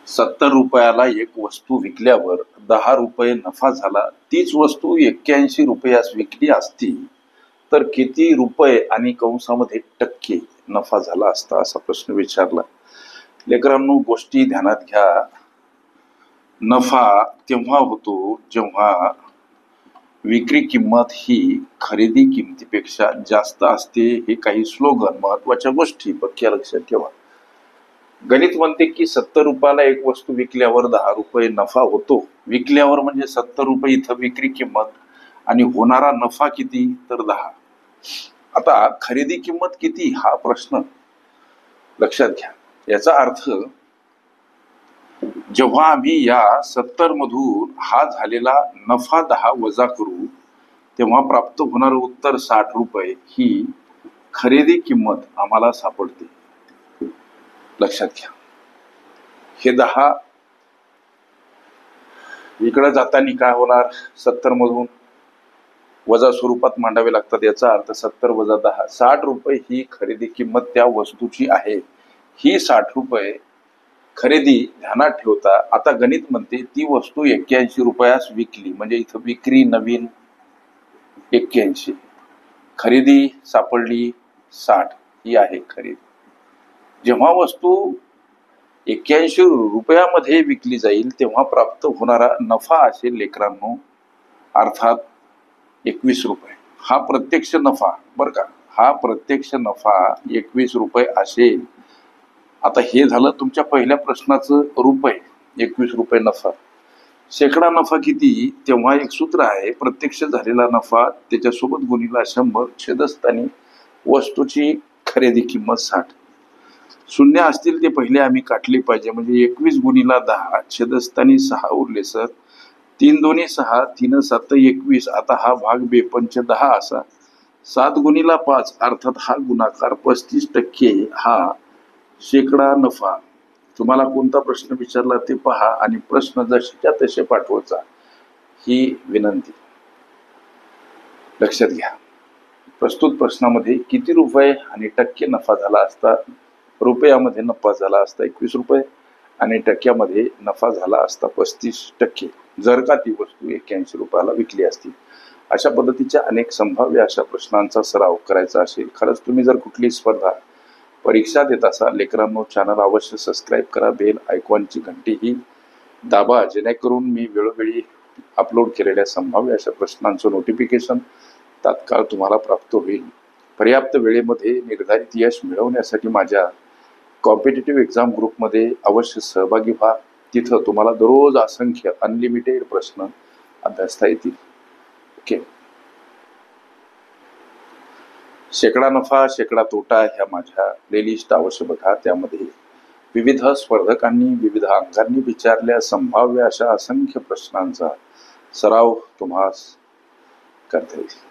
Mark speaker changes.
Speaker 1: 70 रुपयाला एक वस्तू विकल्यावर 10 रुपये नफा झाला, तीच वस्तू 81 रुपयास विकली असती तर किती रुपये आणि कंसामध्ये टक्के नफा झाला असता, असा प्रश्न विचारला. लेकरांनो, गोष्टी ध्यानात घ्या. नफा तेव्हा होतो जेव्हा विक्री किंमत ही खरेदी किमतीपेक्षा जास्त असते. हे काही स्लोगन, महत्वाच्या गोष्टी पक्क्या लक्षात ठेवा. गणित म्हणते की 70 रुपयाला एक वस्तू विकल्यावर 10 रुपये नफा होतो. विकल्यावर म्हणजे 70 रुपये इथं विक्री किंमत आणि होणारा नफा किती, तर 10. आता खरेदी किंमत किती हा प्रश्न लक्षात घ्या. याचा अर्थ जेव्हा आम्ही या 70 मधून हा झालेला नफा 10 वजा करू तेव्हा प्राप्त होणारं उत्तर 60 रुपये ही खरेदी किंमत आम्हाला सापडते. लक्षात घ्या. हे 10 इकडे जाताना काय होणार, 70 मधून वजा स्वरूपात मांडावे लागतात. याचा अर्थ 70 वजा 10 60 रुपये ही खरेदी किंमत त्या वस्तूची आहे. ही 60 रुपये खरेदी ध्यानात ठेवता. आता गणित म्हणते ती वस्तू 81 रुपयास विकली, म्हणजे इथं विक्री नवीन 81, खरेदी सापडली 60, ही आहे खरेदी. जेव्हा वस्तू 81 रुपयामध्ये विकली जाईल तेव्हा प्राप्त होणारा नफा असेल लेकरांनो, अर्थात 21 रुपये. हा प्रत्यक्ष नफा बरं का, हा प्रत्यक्ष नफा 21 रुपये असेल. आता हे झालं तुमच्या पहिल्या प्रश्नाचं रुपये, 21 रुपये नफा. शेकडा नफा किती, तेव्हा एक सूत्र आहे, प्रत्यक्ष झालेला नफा त्याच्यासोबत गुणिला 100 छेदस्थानी वस्तूची खरेदी किंमत 60. शून्य असतील ते पहिले आम्ही काटले पाहिजे, म्हणजे 21 गुणिला 10 छेदस्थानी 6 उरले सर. 3 दोन्ही 6, 3 7 21. आता हा भाग बेपंच 10 असा. 7 गुणिला 5 अर्थात हा गुणाकार 35% हा शेकडा नफा. तुम्हाला कोणता प्रश्न विचारला ते पहा आणि प्रश्न जसेच्या तसे पाठवायचा, ही विनंती. लक्षात घ्या. प्रस्तुत प्रश्नामध्ये किती रुपये आणि टक्के नफा झाला असता. रुपयामध्ये नफा झाला असता 21 रुपये आणि टक्क्यामध्ये नफा झाला असता 35%, जर का ती वस्तू 81 रुपयाला विकली असती. अशा पद्धतीच्या अनेक संभाव्य अशा प्रश्नांचा सराव करायचा असेल, खरंच तुम्ही जर कुठली स्पर्धा परीक्षा देत असाल, लेकरांनो चॅनल अवश्य सबस्क्राईब करा. बेल आयकॉनची घंटी ही दाबा, जेणेकरून मी वेळोवेळी अपलोड केलेल्या संभाव्य अशा प्रश्नांचं नोटिफिकेशन तात्काळ तुम्हाला प्राप्त होईल. पर्याप्त वेळेमध्ये निर्धारित यश मिळवण्यासाठी माझ्या कॉम्पिटिटिव्ह एक्झाम ग्रुपमध्ये अवश्य सहभागी व्हा. तिथं तुम्हाला दररोज असंख्य अनलिमिटेड प्रश्न अभ्यासता येतील. ओके. शेकडा नफा शेकडा तोटा ह्या माझ्या प्लेलिस्ट अवश्य बघा. त्यामध्ये विविध स्पर्धकांनी विविध अंकांनी विचारलेल्या संभाव्य अशा असंख्य प्रश्नांचा सराव तुम्हाला करता येईल.